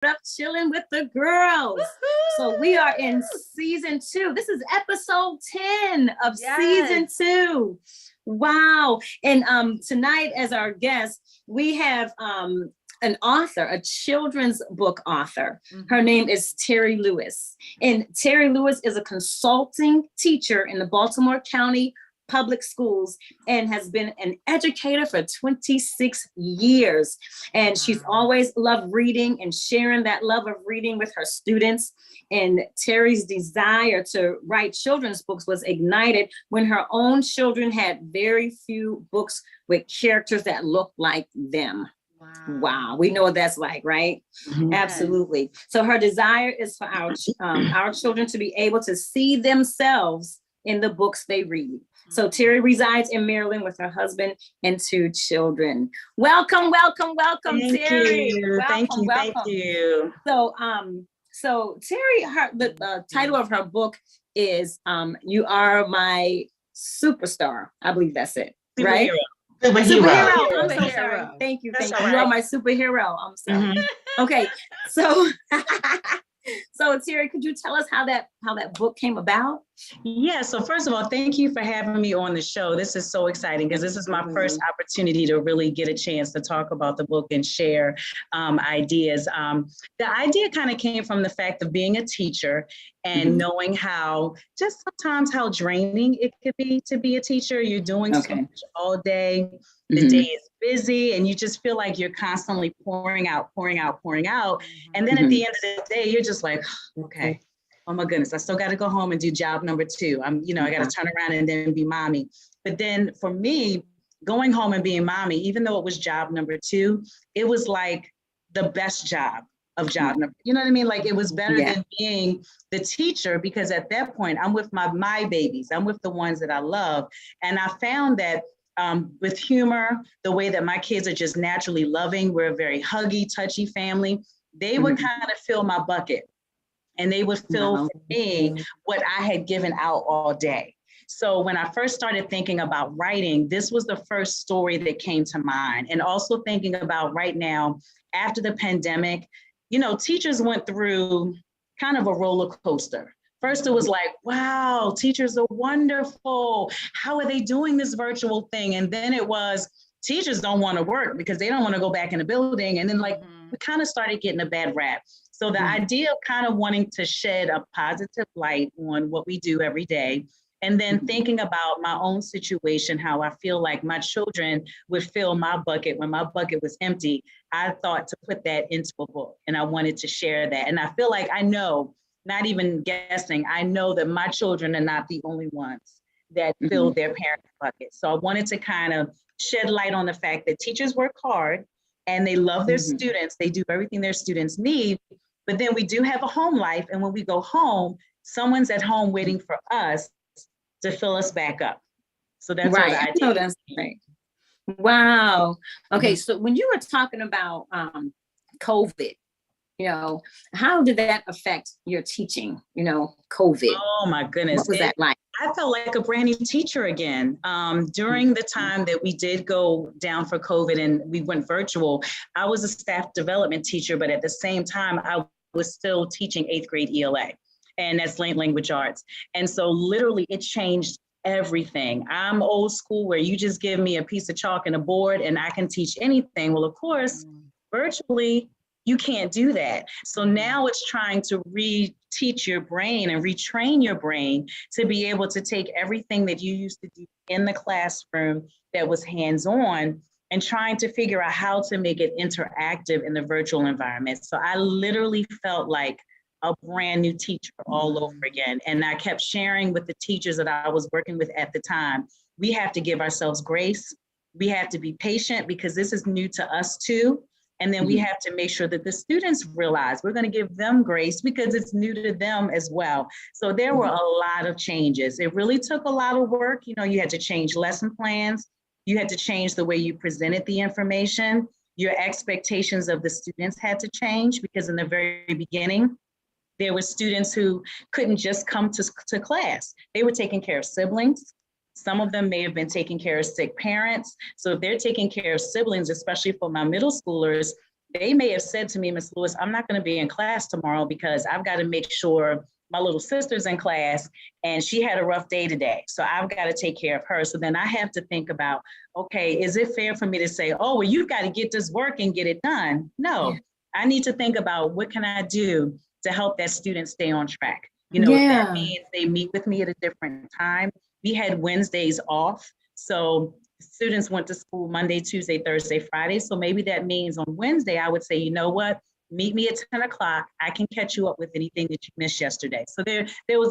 up Chilling with the Girls. So we are in season 2. This is episode 10 of season 2. Wow. And tonight as our guest, we have an author, a children's book author. Her name is Teri Lewis. And Teri Lewis is a consulting teacher in the Baltimore County Public Schools and has been an educator for 26 years. And she's always loved reading and sharing that love of reading with her students. And Teri's desire to write children's books was ignited when her own children had very few books with characters that looked like them. Wow. We know what that's like, right? Absolutely. So her desire is for our children to be able to see themselves in the books they read. So Teri resides in Maryland with her husband and 2 children. Welcome, welcome, welcome, Teri. Thank you. So Teri, the title of her book is "You Are My Superstar." I believe that's it, right? Superhero. I'm so sorry. Thank you. You are my superhero. I'm sorry. Okay, so. So Teri, could you tell us how that book came about? Yeah, so first of all, thank you for having me on the show. This is so exciting because this is my first opportunity to really get a chance to talk about the book and share ideas. The idea kind of came from the fact of being a teacher and knowing how just sometimes how draining it could be to be a teacher. You're doing so much all day. The day is busy and you just feel like you're constantly pouring out. And then at the end of the day, you're just like, okay, oh my goodness, I still got to go home and do job number 2. I got to turn around and then be mommy. But then for me, going home and being mommy, even though it was job number 2, it was like the best job of job number, you know what I mean? Like it was better than being the teacher because at that point I'm with my babies. I'm with the ones that I love. And I found that with humor, the way that my kids are just naturally loving, we're a very huggy, touchy family, they would kind of fill my bucket and they would fill for me what I had given out all day. So when I first started thinking about writing, this was the first story that came to mind. And also thinking about right now, after the pandemic, teachers went through kind of a roller coaster. First, it was like, wow, teachers are wonderful. How are they doing this virtual thing? And then it was, teachers don't want to work because they don't want to go back in the building. And then we kind of started getting a bad rap. So the idea of kind of wanting to shed a positive light on what we do every day, and then thinking about my own situation, how I feel like my children would fill my bucket when my bucket was empty, I thought to put that into a book and I wanted to share that. And I feel like I know, not even guessing, I know that my children are not the only ones that fill their parents' bucket. So I wanted to kind of shed light on the fact that teachers work hard and they love their students. They do everything their students need, but then we do have a home life. And when we go home, someone's at home waiting for us to fill us back up. So that's what I did. That's right. Wow. Okay, so when you were talking about COVID, how did that affect your teaching, COVID? Oh my goodness. What was that like? I felt like a brand new teacher again. During the time that we did go down for COVID and we went virtual, I was a staff development teacher, but at the same time, I was still teaching 8th grade ELA, and that's language arts. And so literally it changed everything. I'm old school where you just give me a piece of chalk and a board and I can teach anything. Well, of course, virtually, you can't do that. So now it's trying to reteach your brain and retrain your brain to be able to take everything that you used to do in the classroom that was hands-on and trying to figure out how to make it interactive in the virtual environment. So I literally felt like a brand new teacher all over again. And I kept sharing with the teachers that I was working with at the time, we have to give ourselves grace. We have to be patient because this is new to us too. And then we have to make sure that the students realize we're going to give them grace because it's new to them as well. So there were a lot of changes. It really took a lot of work. You had to change lesson plans. You had to change the way you presented the information. Your expectations of the students had to change because in the very beginning, there were students who couldn't just come to class. They were taking care of siblings. Some of them may have been taking care of sick parents. So if they're taking care of siblings, especially for my middle schoolers, they may have said to me, Miss Lewis, I'm not going to be in class tomorrow because I've got to make sure my little sister's in class and she had a rough day today. So I've got to take care of her. So then I have to think about, okay, is it fair for me to say, oh, well, you've got to get this work and get it done? No, I need to think about what can I do to help that student stay on track. If that means they meet with me at a different time. We had Wednesdays off. So students went to school Monday, Tuesday, Thursday, Friday. So maybe that means on Wednesday, I would say, you know what? Meet me at 10 o'clock. I can catch you up with anything that you missed yesterday. So there was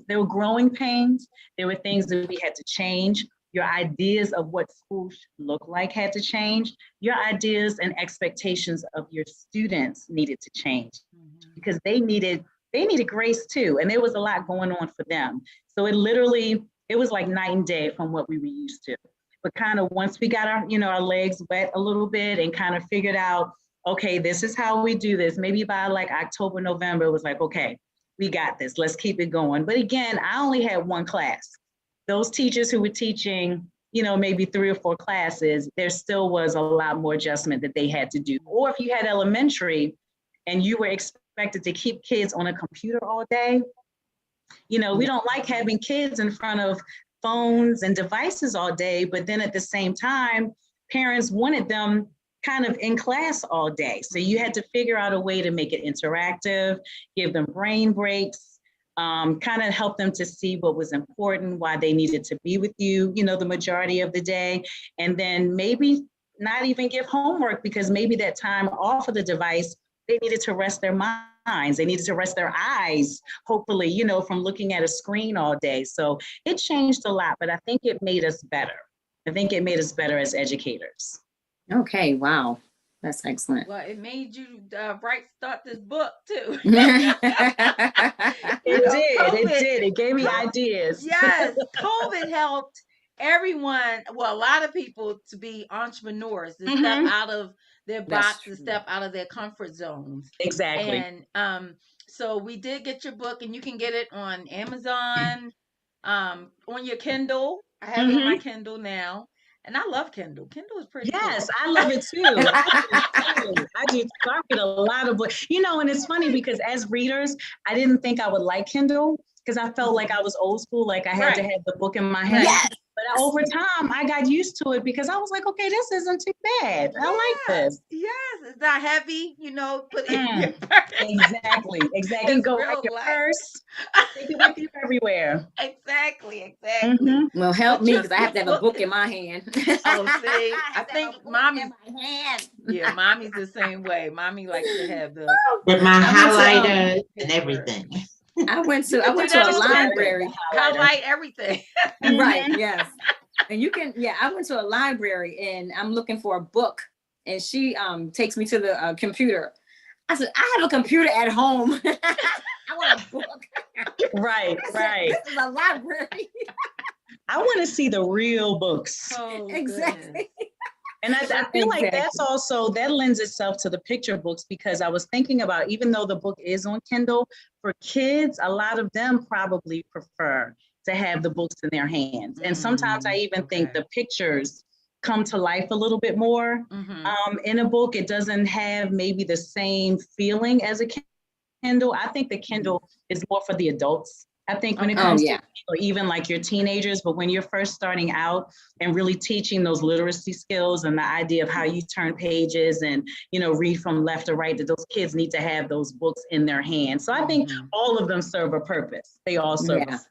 there were growing pains. There were things that we had to change. Your ideas of what school should look like had to change. Your ideas and expectations of your students needed to change because they needed grace too. And there was a lot going on for them. So it was like night and day from what we were used to. But kind of once we got our legs wet a little bit and kind of figured out, okay, this is how we do this. Maybe by like October, November, it was like, okay, we got this. Let's keep it going. But again, I only had one class. Those teachers who were teaching, maybe 3 or 4 classes, there still was a lot more adjustment that they had to do. Or if you had elementary and you were expected to keep kids on a computer all day, we don't like having kids in front of phones and devices all day. But then at the same time, parents wanted them kind of in class all day. So you had to figure out a way to make it interactive, give them brain breaks, kind of help them to see what was important, why they needed to be with you, the majority of the day. And then maybe not even give homework because maybe that time off of the device, they needed to rest their minds. They needed to rest their eyes, hopefully, from looking at a screen all day. So it changed a lot, but I think it made us better. I think it made us better as educators. Okay, wow. That's excellent. Well, it made you start this book too. It did. It gave me ideas. Yes, COVID helped everyone, well, a lot of people to be entrepreneurs, to step out of their box, to step out of their comfort zones. Exactly. And so we did get your book, and you can get it on Amazon, on your Kindle. I have it on my Kindle now. And I love Kindle. Kindle is pretty cool. I love it too. I do. I read a lot of books. And it's funny because as readers, I didn't think I would like Kindle because I felt like I was old school, like I had to have the book in my hand. Yes. But over time, I got used to it because I was like, okay, this isn't too bad. I like this. Yes, it's not heavy, put it in your purse. Exactly. Go like your purse. Take it with you everywhere. Exactly. Well, help me because I have to have a book in my hand. Oh, see, I think mommy in my hand. Yeah, mommy's the same way. Mommy likes to have the with my highlighter and everything. I went to a library. Highlight everything. Right, yes. And you can, I went to a library and I'm looking for a book. And she takes me to the computer. I said, I have a computer at home. I want a book. Right. This is a library. I want to see the real books. Oh, exactly. Goodness. And I feel like that lends itself to the picture books because I was thinking about, even though the book is on Kindle, for kids, a lot of them probably prefer to have the books in their hands. And sometimes I even think the pictures come to life a little bit more. In a book. It doesn't have maybe the same feeling as a Kindle. I think the Kindle is more for the adults. I think when it comes to even like your teenagers, but when you're first starting out and really teaching those literacy skills and the idea of how you turn pages and, read from left to right, that those kids need to have those books in their hands. So I think all of them serve a purpose. They all serve a purpose.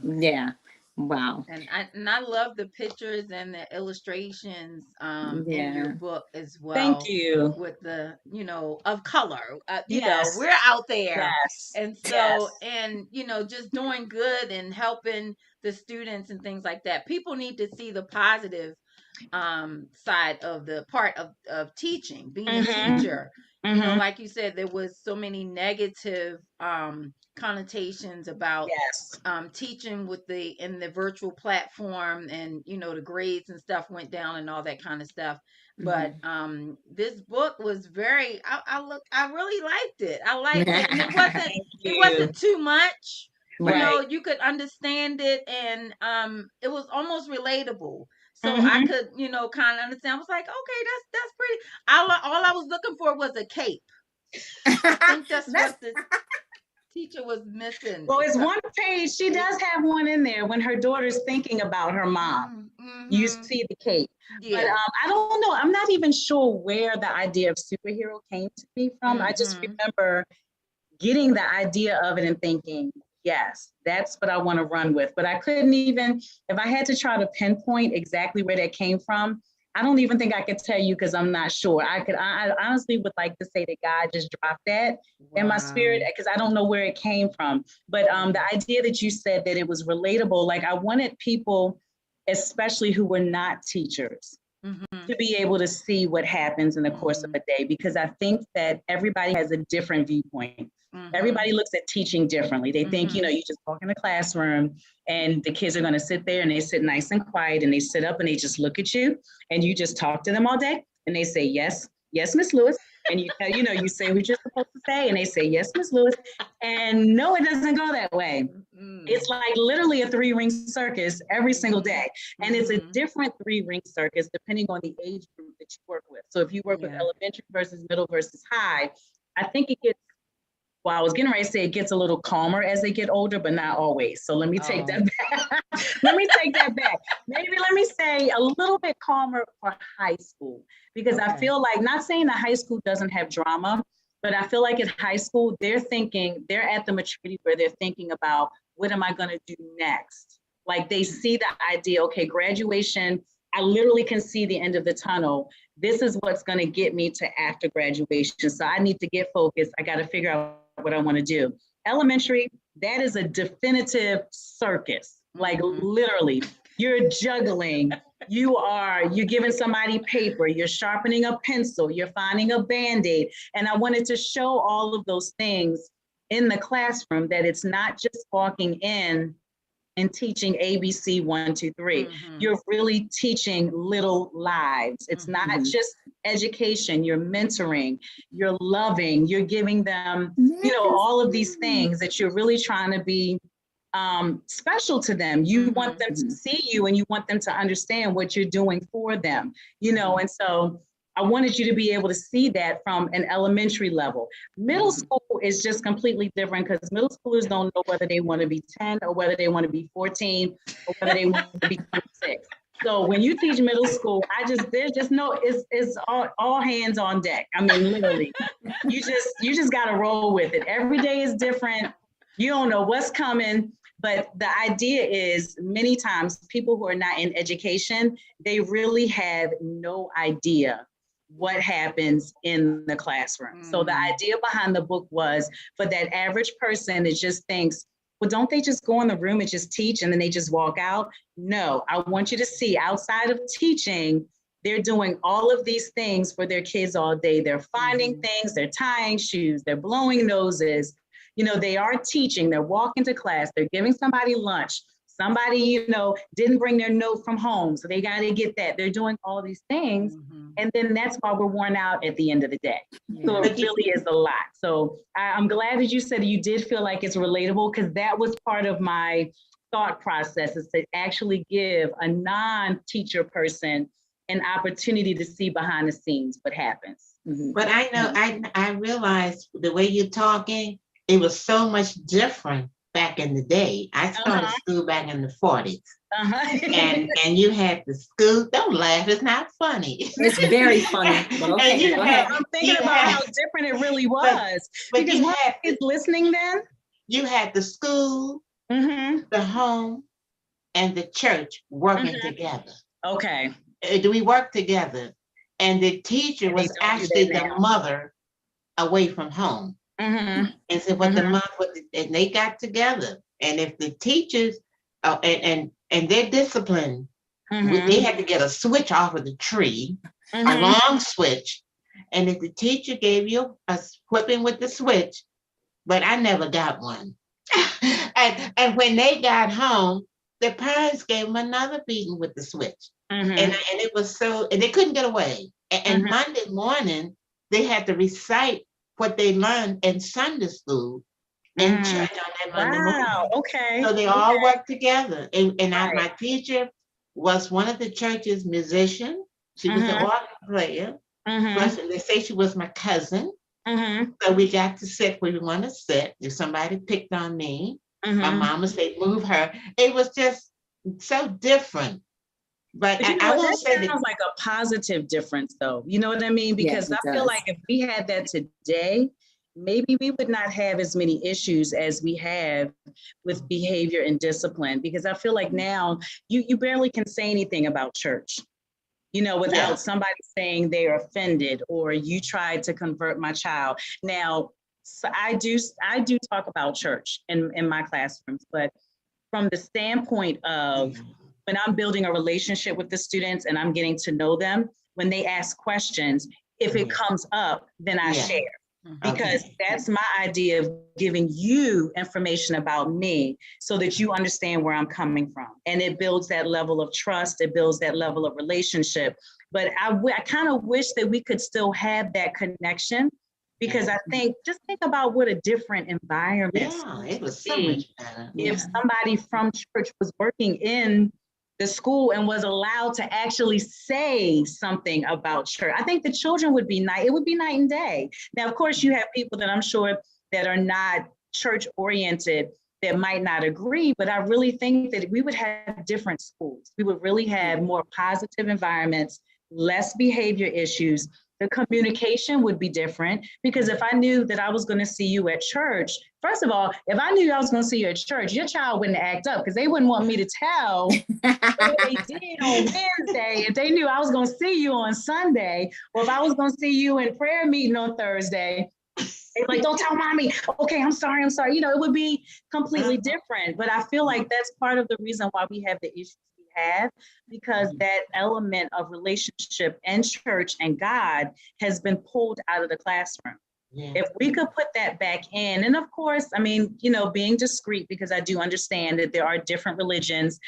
Yeah. Wow. And I love the pictures and the illustrations in your book as well. Thank you. With the, of color. We're out there. Yes. And so, and, just doing good and helping the students and things like that. People need to see the positive side of the part of teaching, being a teacher. Like you said, there was so many negative connotations about teaching in the virtual platform, and the grades and stuff went down and all that kind of stuff. But this book was very I really liked it. I liked it. And it wasn't too much. You could understand it, and it was almost relatable. So I could, kind of understand. I was like, okay, that's pretty. All I was looking for was a cape. I think that's what the teacher was missing. Well, it's one page. She does have one in there when her daughter's thinking about her mom. You see the cape. Yeah. But I don't know. I'm not even sure where the idea of superhero came to me from. I just remember getting the idea of it and thinking, yes, that's what I want to run with. But I couldn't even, if I had to try to pinpoint exactly where that came from, I don't even think I could tell you because I'm not sure. I honestly would like to say that God just dropped that in my spirit because I don't know where it came from. But the idea that you said that it was relatable, like I wanted people, especially who were not teachers, to be able to see what happens in the course of a day, because I think that everybody has a different viewpoint. Everybody looks at teaching differently. They think, you just walk in the classroom and the kids are going to sit there and they sit nice and quiet and they sit up and they just look at you and you just talk to them all day and they say, yes, Miss Lewis. And you say what you're supposed to say and they say, yes, Miss Lewis. And no, it doesn't go that way. It's like literally a 3-ring circus every single day. And it's a different 3-ring circus depending on the age group that you work with. So if you work with elementary versus middle versus high, I think it gets, well, I was getting ready to say it gets a little calmer as they get older, but not always. So let me take that back. Maybe let me say a little bit calmer for high school, because I feel like, not saying that high school doesn't have drama, but I feel like at high school, they're at the maturity where they're thinking about, what am I going to do next? Like they see the idea, okay, graduation, I literally can see the end of the tunnel. This is what's going to get me to after graduation. So I need to get focused. I got to figure out what I want to do. Elementary, that is a definitive circus. Like literally, you're juggling. You're giving somebody paper. You're sharpening a pencil. You're finding a Band-Aid. And I wanted to show all of those things in the classroom, that it's not just walking in and teaching ABC 1, 2, 3. You're really teaching little lives. It's not just education. You're mentoring, you're loving, you're giving them, all of these things that you're really trying to be special to them. You want them to see you and you want them to understand what you're doing for them, and so I wanted you to be able to see that from an elementary level. Middle school is just completely different, because middle schoolers don't know whether they want to be 10 or whether they want to be 14 or whether they want to be 26. So when you teach middle school, there's just no, it's all hands on deck. I mean, literally, you just got to roll with it. Every day is different. You don't know what's coming. But the idea is, many times people who are not in education, they really have no idea what happens in the classroom. So the idea behind the book was for that average person that just thinks, well, don't they just go in the room and just teach and then they just walk out? No, I want you to see, outside of teaching, they're doing all of these things for their kids all day. They're finding things, they're tying shoes, they're blowing noses. They are teaching, they're walking to class, they're giving somebody lunch. Somebody, didn't bring their note from home, so they got to get that. They're doing all these things. And then that's why we're worn out at the end of the day. So it really is a lot. So I'm glad that you said you did feel like it's relatable, because that was part of my thought process, is to actually give a non-teacher person an opportunity to see behind the scenes what happens. But I know, I realized the way you're talking, it was so much different back in the day. I started school back in the 40s. And you had the school, don't laugh, it's not funny. It's very funny. But okay, I'm thinking about how different it really was. But because you had kids listening then? You had the school, the home, and the church working together. Okay. We worked together. And the teacher was actually the mother away from home. And so what the mom, and they got together, and if the teachers and their discipline, they had to get a switch off of the tree, a long switch, and if the teacher gave you a whipping with the switch, but I never got one, and when they got home, their parents gave them another beating with the switch, and it was so, and they couldn't get away, and Monday morning they had to recite what they learned in Sunday school in church on that Monday morning. Okay. So they all worked together. And my teacher, was one of the church's musicians. She was an organ player. Plus, they say she was my cousin. So we got to sit where we want to sit. If somebody picked on me, my mama said, move her. It was just so different. But I will say that sounds like a positive difference, though. You know what I mean? Because I feel like if we had that today, maybe we would not have as many issues as we have with behavior and discipline. Because I feel like now you barely can say anything about church, you know, without somebody saying they're offended or you tried to convert my child. Now, so I do talk about church in my classrooms, but from the standpoint of when I'm building a relationship with the students and I'm getting to know them, when they ask questions, if it comes up, then I share. Because that's my idea of giving you information about me so that you understand where I'm coming from. And it builds that level of trust. It builds that level of relationship. But I kind of wish that we could still have that connection, because I just think about what a different environment it was so much better. If somebody from church was working in the school and was allowed to actually say something about church. I think the children would be it would be night and day. Now, of course, you have people that I'm sure that are not church oriented that might not agree, but I really think that we would have different schools. We would really have more positive environments, less behavior issues. The communication would be different, because if I knew that I was going to see you at church, first of all, if I knew I was going to see you at church, your child wouldn't act up, because they wouldn't want me to tell what they did on Wednesday if they knew I was going to see you on Sunday, or if I was going to see you in prayer meeting on Thursday. They're like, don't tell mommy. Okay, I'm sorry. You know, it would be completely different. But I feel like that's part of the reason why we have the issues we have, because that element of relationship and church and God has been pulled out of the classroom. If we could put that back in, and of course, I mean, you know, being discreet, because I do understand that there are different religions,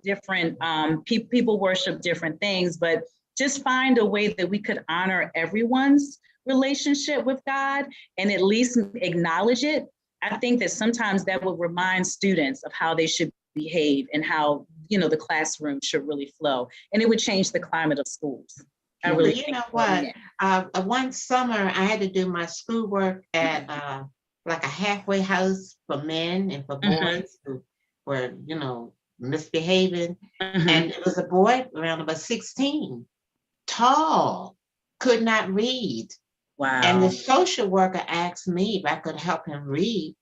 different people worship different things, but just find a way that we could honor everyone's relationship with God and at least acknowledge it. I think that sometimes that will remind students of how they should behave and how, you know, the classroom should really flow, and it would change the climate of schools. I really you know what? One summer I had to do my schoolwork at like a halfway house for men and for boys who were, you know, misbehaving. And it was a boy around about 16, tall, could not read. Wow. And the social worker asked me if I could help him read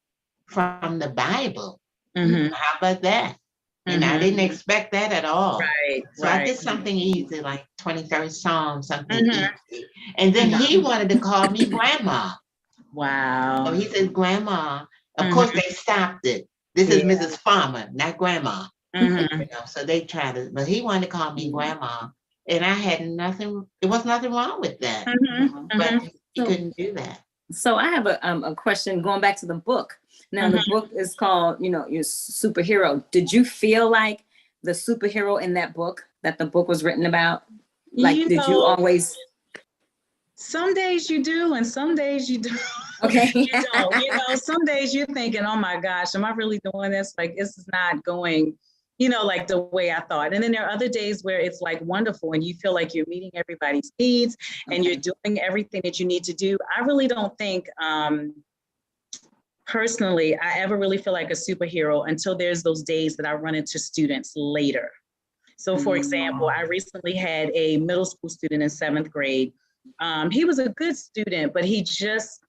from the Bible. How about that? And I didn't expect that at all. So I did something easy, like 23rd Psalm, something easy. And then he wanted to call me grandma. Wow. So he said, grandma. Of course, they stopped it. This is Mrs. Farmer, not grandma. You know, so they tried to, but he wanted to call me grandma. And I had nothing, there was nothing wrong with that. But he couldn't do that. So I have a question going back to the book. Now the book is called, you know, your superhero. Did you feel like the superhero in that book that the book was written about? Like, did you always? Some days you do, and some days you don't. Okay. You don't. You know, some days you're thinking, oh my gosh, am I really doing this? Like, this is not going, you know, like the way I thought. And then there are other days where it's like wonderful and you feel like you're meeting everybody's needs and you're doing everything that you need to do. I really don't think, personally, I ever really feel like a superhero until there's those days that I run into students later. So for example, I recently had a middle school student in 7th grade. He was a good student, but he just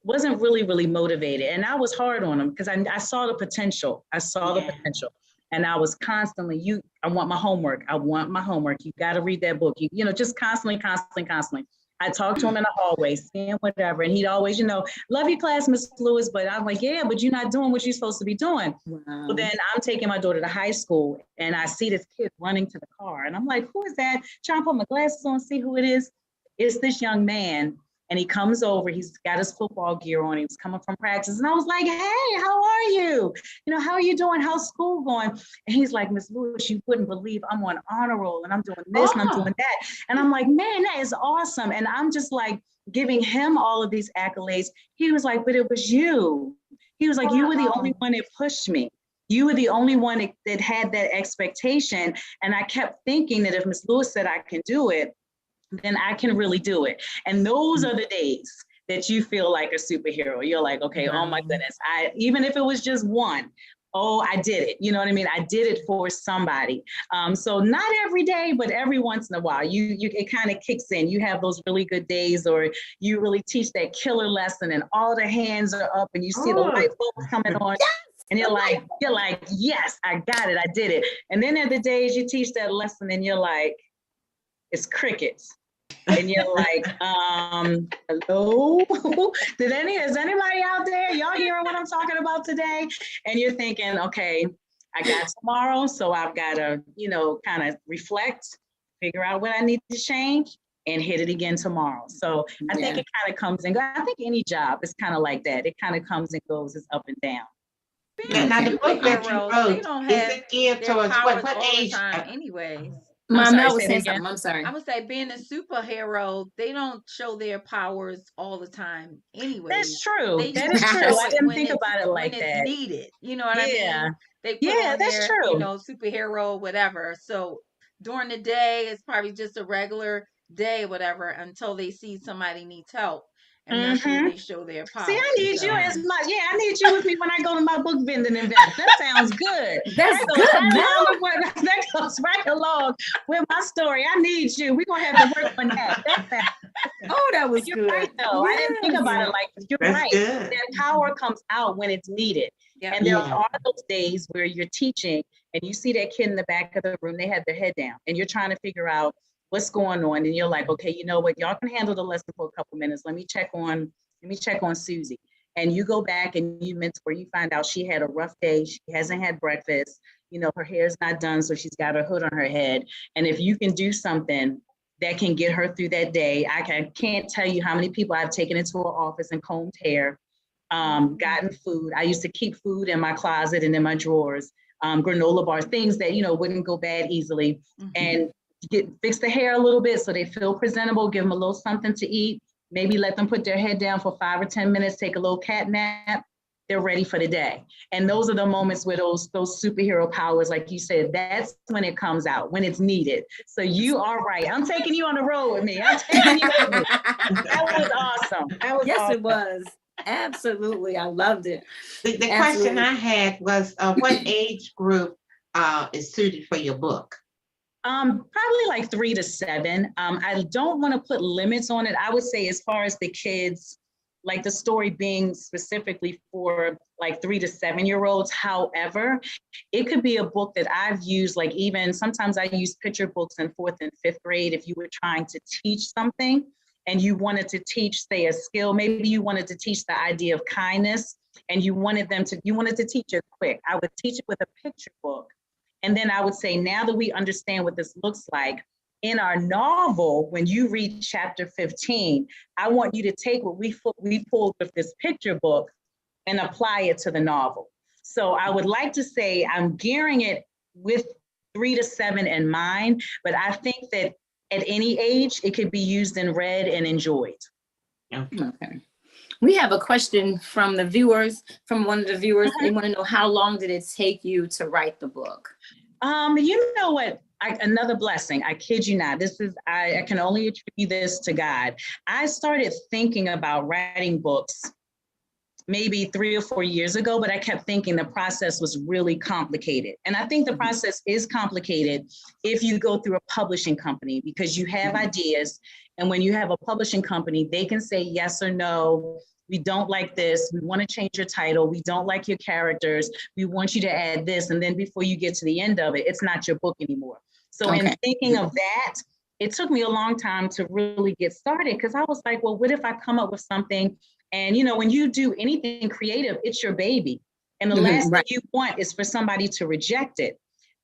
wasn't really motivated. And I was hard on him because I saw the potential. The potential. And I was constantly, I want my homework. You got to read that book. You know, just constantly. I talked to him in the hallway, seeing whatever. And he'd always, you know, love your class, Miss Lewis. But I'm like, yeah, but you're not doing what you're supposed to be doing. Wow. So then I'm taking my daughter to high school and I see this kid running to the car. And I'm like, who is that? Trying to put my glasses on, see who it is. It's this young man. And he comes over, he's got his football gear on, he was coming from practice. And I was like, hey, how are you? You know, how are you doing? How's school going? And he's like, Miss Lewis, you wouldn't believe I'm on honor roll and I'm doing this and I'm doing that. And I'm like, man, that is awesome. And I'm just like giving him all of these accolades. He was like, but it was you. He was like, you were the only one that pushed me. You were the only one that had that expectation. And I kept thinking that if Miss Lewis said I can do it, then I can really do it. And those are the days that you feel like a superhero. You're like, okay, oh my goodness. Even if it was just one, oh, I did it. You know what I mean? I did it for somebody. So not every day, but every once in a while, it kind of kicks in. You have those really good days, or you really teach that killer lesson and all the hands are up and you see the light bulbs coming on. Yes! And you're like, yes, I got it. I did it. And then there are the days you teach that lesson and you're like, it's crickets. And you're like, hello? Is anybody out there? Y'all hearing what I'm talking about today? And you're thinking, okay, I got tomorrow, so I've got to, kind of reflect, figure out what I need to change, and hit it again tomorrow. So I think it kind of comes and goes. I think any job is kind of like that. It kind of comes and goes, it's up and down. Now the book that you wrote, is it geared towards what age? Anyways. Mom, I was saying something. I'm sorry. I would say being a superhero, they don't show their powers all the time anyway. That's true. That is true. I didn't think about it like that. When it's needed. You know what I mean? They put on that's their, true. Superhero, whatever. So during the day, it's probably just a regular day, whatever, until they see somebody needs help. And that's when they show their power. See, I need you as much. Yeah, I need you with me when I go to my book vending event. That sounds good. That's good. That goes right along with my story. I need you. We're going to have to work on that. That was you're good. Right, though. I didn't think about it like you're That's right. Good. That power comes out when it's needed. Yep. And there are those days where you're teaching and you see that kid in the back of the room, they have their head down and you're trying to figure out what's going on, and you're like, okay, you know what, y'all can handle the lesson for a couple minutes. Let me check on Susie. And you go back and you mentor, you find out she had a rough day, she hasn't had breakfast, her hair's not done, so she's got a hood on her head. And if you can do something that can get her through that day, I can't tell you how many people I've taken into an office and combed hair, gotten food. I used to keep food in my closet and in my drawers, granola bars, things that, wouldn't go bad easily. And fix the hair a little bit so they feel presentable, give them a little something to eat, maybe let them put their head down for 5 or 10 minutes, take a little cat nap, they're ready for the day. And those are the moments where those superhero powers, like you said, that's when it comes out, when it's needed. So you are right. I'm taking you on the road with me. I'm taking you with me. That was awesome. It was. Absolutely. I loved it. The question I had was, what age group is suited for your book? Probably like 3 to 7. I don't want to put limits on it. I would say as far as the kids, like the story being specifically for like 3 to 7-year-olds. However, it could be a book that I've used, like even sometimes I use picture books in 4th and 5th grade. If you were trying to teach something and you wanted to teach, say, a skill, maybe you wanted to teach the idea of kindness and you wanted to teach it quick. I would teach it with a picture book. And then I would say, now that we understand what this looks like, in our novel, when you read chapter 15, I want you to take what we pulled with this picture book and apply it to the novel. So I would like to say I'm gearing it with 3 to 7 in mind, but I think that at any age, it could be used and read and enjoyed. Okay. We have a question from one of the viewers. They want to know, how long did it take you to write the book? You know what? Another blessing. I kid you not. I can only attribute this to God. I started thinking about writing books maybe 3 or 4 years ago, but I kept thinking the process was really complicated. And I think the process is complicated if you go through a publishing company, because you have ideas. And when you have a publishing company, they can say yes or no. We don't like this. We want to change your title. We don't like your characters. We want you to add this. And then before you get to the end of it, it's not your book anymore. So in thinking of that, it took me a long time to really get started, because I was like, well, what if I come up with something? And, when you do anything creative, it's your baby. And the last thing you want is for somebody to reject it.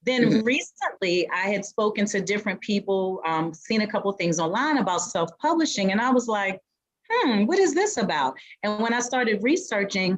Then recently I had spoken to different people, seen a couple of things online about self-publishing. And I was like, what is this about? And when I started researching,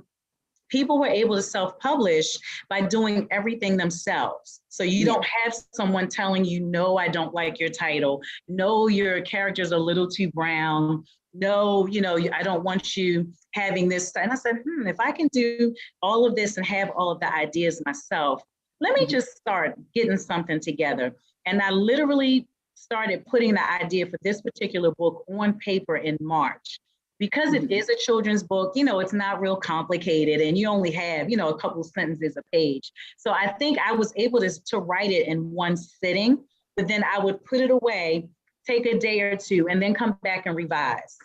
people were able to self-publish by doing everything themselves. So you don't have someone telling you, no, I don't like your title. No, your character's a little too brown. no, I don't want you having this. And I said, if I can do all of this and have all of the ideas myself, let me just start getting something together. And I literally started putting the idea for this particular book on paper in March. Because it is a children's book, it's not real complicated, and you only have, a couple sentences a page. So I think I was able to write it in one sitting, but then I would put it away, take a day or two, and then come back and revise.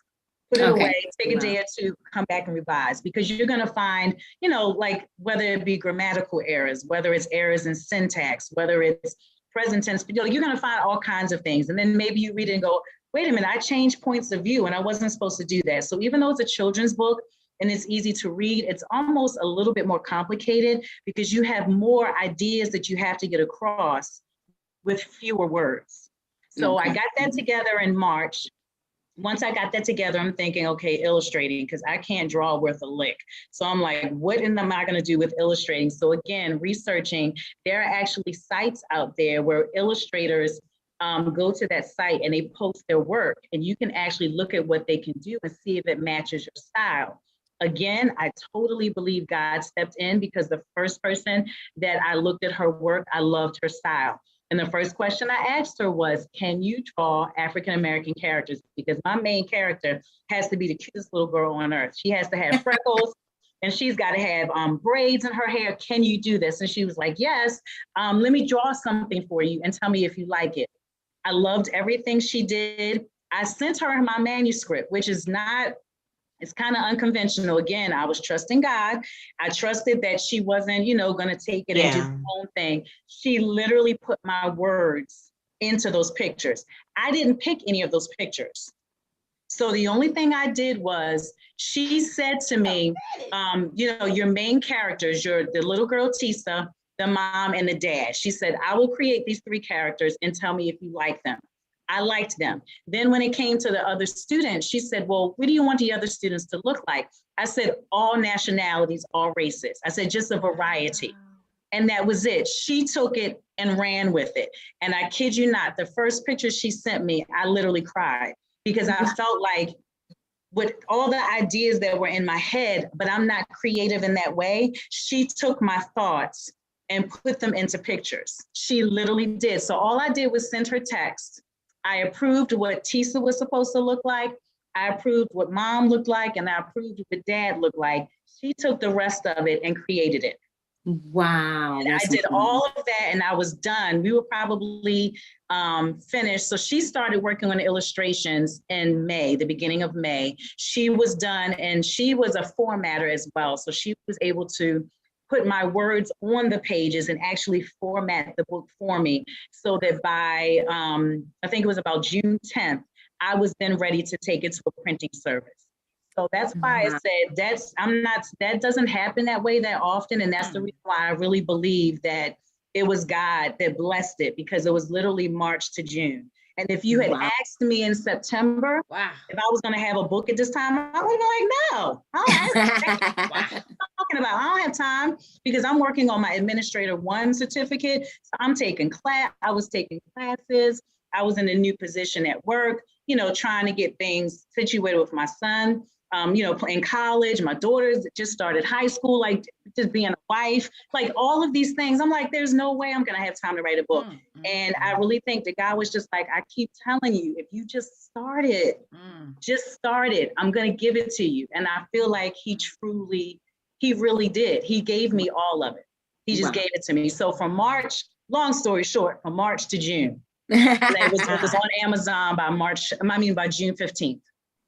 Put it away, take a day or two, come back and revise, because you're going to find, like whether it be grammatical errors, whether it's errors in syntax, whether it's present tense, you're going to find all kinds of things. And then maybe you read it and go, wait a minute, I changed points of view and I wasn't supposed to do that. So even though it's a children's book and it's easy to read, it's almost a little bit more complicated because you have more ideas that you have to get across with fewer words. So I got that together in March. Once I got that together, I'm thinking, okay, illustrating, because I can't draw worth a lick. So I'm like, what am I going to do with illustrating? So again, researching, there are actually sites out there where illustrators go to that site and they post their work, and you can actually look at what they can do and see if it matches your style. Again, I totally believe God stepped in, because the first person that I looked at her work, I loved her style. And the first question I asked her was, can you draw African-American characters? Because my main character has to be the cutest little girl on earth. She has to have freckles and she's got to have braids in her hair. Can you do this? And she was like, yes, let me draw something for you and tell me if you like it. I loved everything she did. I sent her my manuscript, which is not, it's kind of unconventional. Again, I was trusting God. I trusted that she wasn't, going to take it and do her own thing. She literally put my words into those pictures. I didn't pick any of those pictures. So the only thing I did was, she said to me, your main characters, the little girl Tisa, the mom, and the dad. She said, I will create these 3 characters and tell me if you like them. I liked them. Then when it came to the other students, she said, well, what do you want the other students to look like? I said, all nationalities, all races. I said, just a variety. And that was it. She took it and ran with it. And I kid you not, the first picture she sent me, I literally cried, because I felt like, with all the ideas that were in my head, but I'm not creative in that way, she took my thoughts and put them into pictures. She literally did. So all I did was send her text. I approved what Tisa was supposed to look like. I approved what mom looked like, and I approved what dad looked like. She took the rest of it and created it. Wow. I did all of that and I was done. We were probably finished. So she started working on the illustrations in May, the beginning of May. She was done, and she was a formatter as well. So she was able to put my words on the pages and actually format the book for me, so that by, I think it was about June 10th, I was then ready to take it to a printing service. So that's why I said that doesn't happen that way that often. And that's the reason why I really believe that it was God that blessed it, because it was literally March to June. And if you had asked me in September if I was going to have a book at this time, I would have been like, no, I don't have time, because I'm working on my Administrator 1 certificate. So I was taking classes. I was in a new position at work, trying to get things situated with my son, in college. My daughters just started high school, like just being a wife, like all of these things. I'm like, there's no way I'm going to have time to write a book. And I really think that God was just like, I keep telling you, if you just start it, I'm going to give it to you. And I feel like he really did. He gave me all of it. He just gave it to me. So from March, long story short, from March to June, it was on Amazon by June 15th.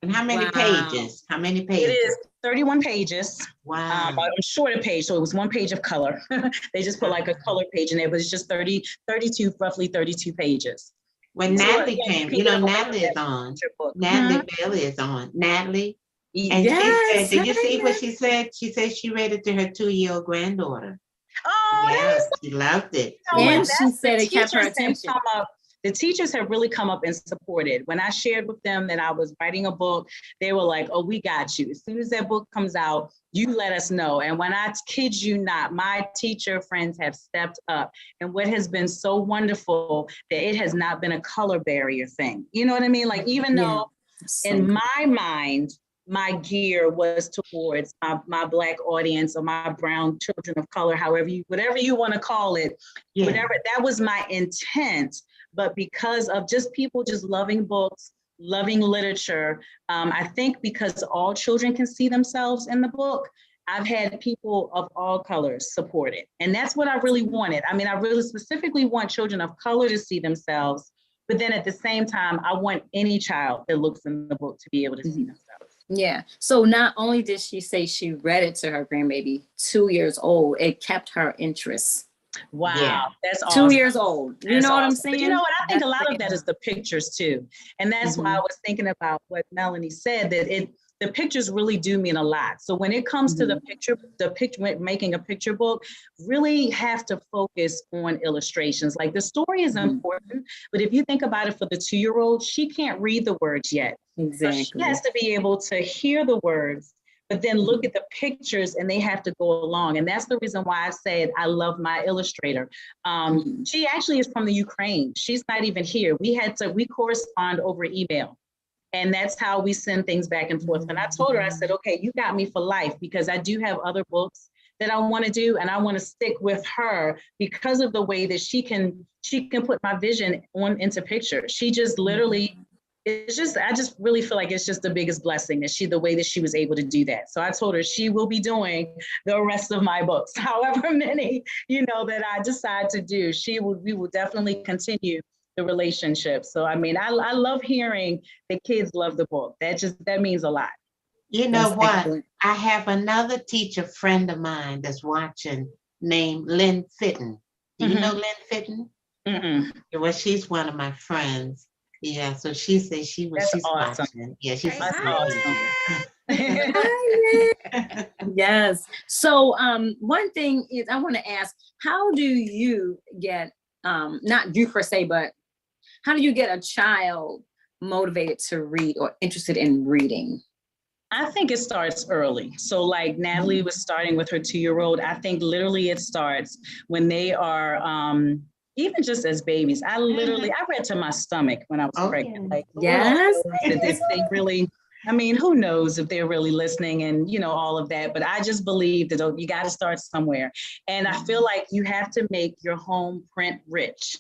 And how many pages? How many pages? It is 31 pages. Wow. On shorter page. So it was 1 page of color. They just put like a color page in there, but it's just roughly 32 pages. When Natalie came, Natalie is on. Natalie Bailey is on. Natalie. And she said, did you see what she said? She said she read it to her 2-year-old granddaughter. Oh, yeah, she loved it. And she said it kept her attention. The teachers have really come up and supported. When I shared with them that I was writing a book, they were like, oh, we got you. As soon as that book comes out, you let us know. And when I kid you not, my teacher friends have stepped up. And what has been so wonderful, that it has not been a color barrier thing. You know what I mean? Like, even though In my mind, my gear was towards my Black audience or my brown children of color, whatever you want to call it, whatever, that was my intent. But because of just people just loving books, loving literature, I think because all children can see themselves in the book, I've had people of all colors support it. And that's what I really wanted. I mean, I really specifically want children of color to see themselves, but then at the same time, I want any child that looks in the book to be able to see themselves. Yeah. So not only did she say she read it to her grandbaby 2 years old, it kept her interest. Wow, that's awesome. 2 years old. You know what I'm saying? But you know what? I think a lot of that is the pictures too. And that's why I was thinking about what Melanie said, that the pictures really do mean a lot. So when it comes to the picture, making a picture book, really have to focus on illustrations. Like the story is important, but if you think about it for the 2-year-old, she can't read the words yet. Exactly. So she has to be able to hear the words, but then look at the pictures and they have to go along. And that's the reason why I said I love my illustrator. She actually is from the Ukraine. She's not even here. We correspond over email. And that's how we send things back and forth. And I told her, I said, okay, you got me for life, because I do have other books that I want to do. And I want to stick with her because of the way that she can put my vision into pictures. She just literally, I just really feel like it's just the biggest blessing that the way that she was able to do that. So I told her she will be doing the rest of my books, however many, that I decide to do. We will definitely continue the relationship. So, I mean, I love hearing that kids love the book. That means a lot. You know what? Excellent. I have another teacher friend of mine that's watching named Lynn Fitton. Do you know Lynn Fitton? Well, she's one of my friends. Yeah, so she said she's awesome. Watching. Yeah, she's awesome. Yes. So one thing is I want to ask, how do you get, not you per se, but how do you get a child motivated to read or interested in reading? I think it starts early. So like Natalie was starting with her 2-year-old, I think literally it starts when they are, even just as babies. I read to my stomach when I was pregnant. Like, yes. They really, I mean, who knows if they're really listening and, all of that. But I just believe that you got to start somewhere. And I feel like you have to make your home print rich.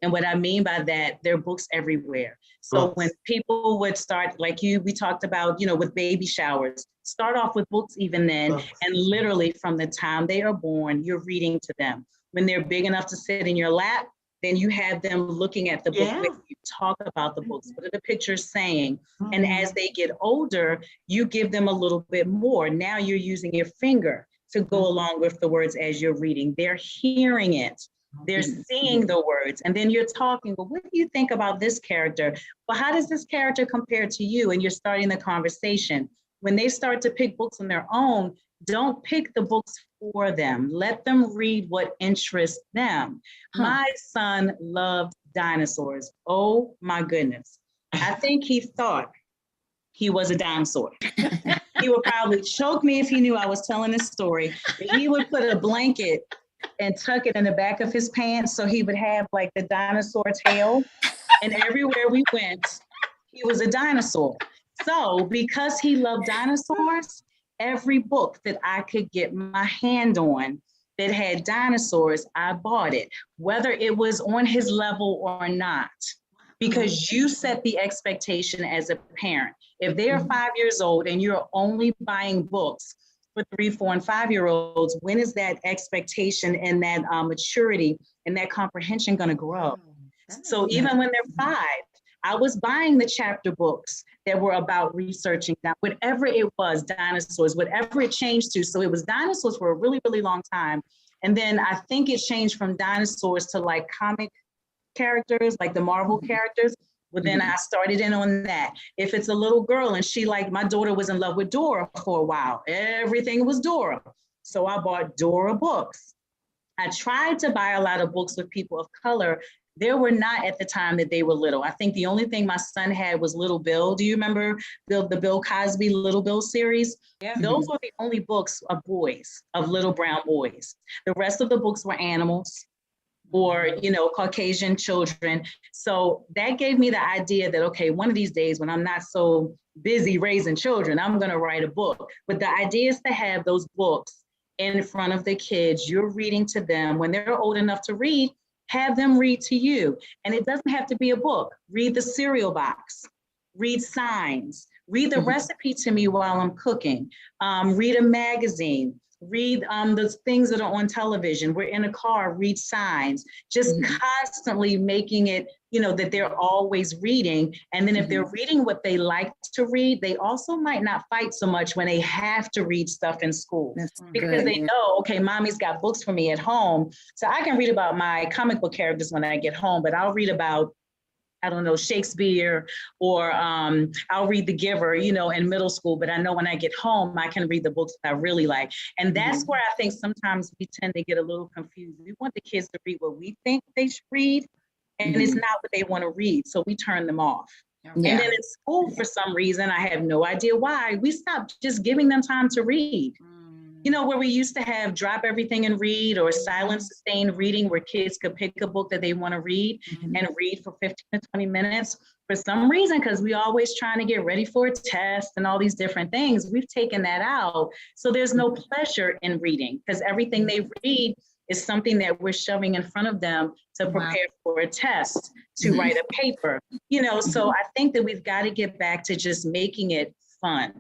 And what I mean by that, there are books everywhere. So when people would start, like we talked about, with baby showers, start off with books even then. And literally from the time they are born, you're reading to them. When they're big enough to sit in your lap, then you have them looking at the book with you, talk about the books, what are the pictures saying? And as they get older, you give them a little bit more. Now you're using your finger to go along with the words as you're reading. They're hearing it. They're seeing the words, and then you're talking, well, what do you think about this character? Well, how does this character compare to you? And you're starting the conversation. When they start to pick books on their own, don't pick the books for them. Let them read what interests them. My son loved dinosaurs. Oh my goodness. I think he thought he was a dinosaur. He would probably choke me if he knew I was telling this story. But he would put a blanket and tuck it in the back of his pants so he would have like the dinosaur tail. And everywhere we went, he was a dinosaur. So because he loved dinosaurs, every book that I could get my hand on that had dinosaurs, I bought it, whether it was on his level or not, because you set the expectation as a parent. If they are 5 years old and you're only buying books for 3, 4, and 5-year-olds, when is that expectation and that maturity and that comprehension going to grow? So even when they're 5, I was buying the chapter books that were about researching that, whatever it was, dinosaurs, whatever it changed to. So it was dinosaurs for a really, really long time. And then I think it changed from dinosaurs to like comic characters, like the Marvel characters. Well, then I started in on that. If it's a little girl and my daughter was in love with Dora for a while, everything was Dora. So I bought Dora books. I tried to buy a lot of books with people of color. There were not at the time that they were little. I think the only thing my son had was Little Bill. Do you remember the Bill Cosby Little Bill series? Yeah. Those were the only books of boys, of little brown boys. The rest of the books were animals. or, you know, Caucasian children. So that gave me the idea that, okay, one of these days when I'm not so busy raising children, I'm going to write a book. But the idea is to have those books in front of the kids. You're reading to them. When they're old enough to read, have them read to you. And it doesn't have to be a book. Read the cereal box, read signs, read the recipe to me while I'm cooking, read a magazine, read the things that are on television. We're in a car, read signs, just constantly making it, you know, that they're always reading. And then if they're reading what they like to read, they also might not fight so much when they have to read stuff in school. Because they know, okay, mommy's got books for me at home. So I can read about my comic book characters when I get home, but I'll read about, I don't know, Shakespeare, or I'll read The Giver, you know, in middle school, but I know when I get home, I can read the books that I really like. And that's where I think sometimes we tend to get a little confused. We want the kids to read what we think they should read, and it's not what they want to read. So we turn them off. And then in school, for some reason, I have no idea why, we stopped just giving them time to read. You know, where we used to have drop everything and read, or silent sustained reading, where kids could pick a book that they want to read and read for 15 to 20 minutes. For some reason, because we always trying to get ready for a test and all these different things, we've taken that out. So there's no pleasure in reading, because everything they read is something that we're shoving in front of them to prepare for a test, to write a paper, you know. So I think that we've got to get back to just making it fun.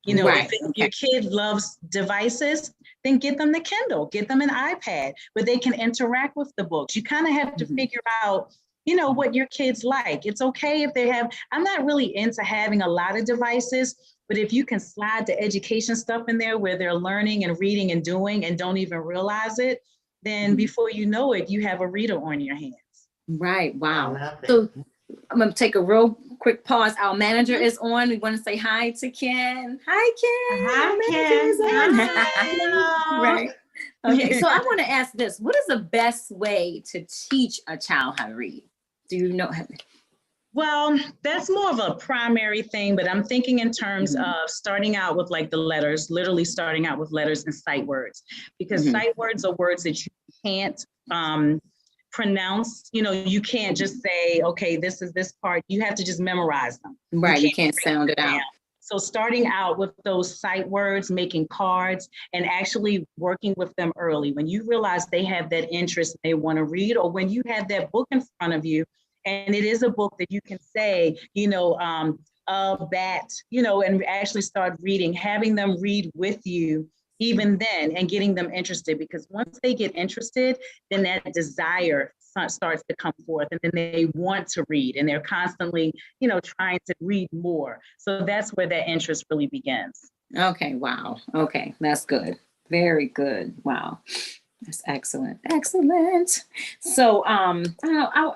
You know, if your kid loves devices, then get them the Kindle, get them an iPad where they can interact with the books. You kind of have to figure out, you know, what your kids like. It's okay if they have, I'm not really into having a lot of devices, but if you can slide the education stuff in there where they're learning and reading and doing and don't even realize it, then before you know it, you have a reader on your hands. Right. Wow. So I'm going to take a real quick pause. Our manager is on. We want to say hi to Ken. Hi, Ken. Hi, Ken. Right. Okay. So I want to ask this. What is the best way to teach a child how to read? Do you know? Well, that's more of a primary thing, but I'm thinking in terms of starting out with like the letters, literally starting out with letters and sight words, because sight words are words that you can't pronounce. You know, you can't just say, okay, this is this part. You have to just memorize them. Right. You can't sound it out. So starting out with those sight words, making cards, and actually working with them early. When you realize they have that interest, they want to read, or when you have that book in front of you, and it is a book that you can say, you know, that, you know, and actually start reading, having them read with you even then, and getting them interested, because once they get interested, then that desire starts to come forth, and then they want to read, and they're constantly, you know, trying to read more. So that's where that interest really begins. Okay. Wow. Okay. That's good. Very good. Wow. That's excellent. Excellent. So, I don't know,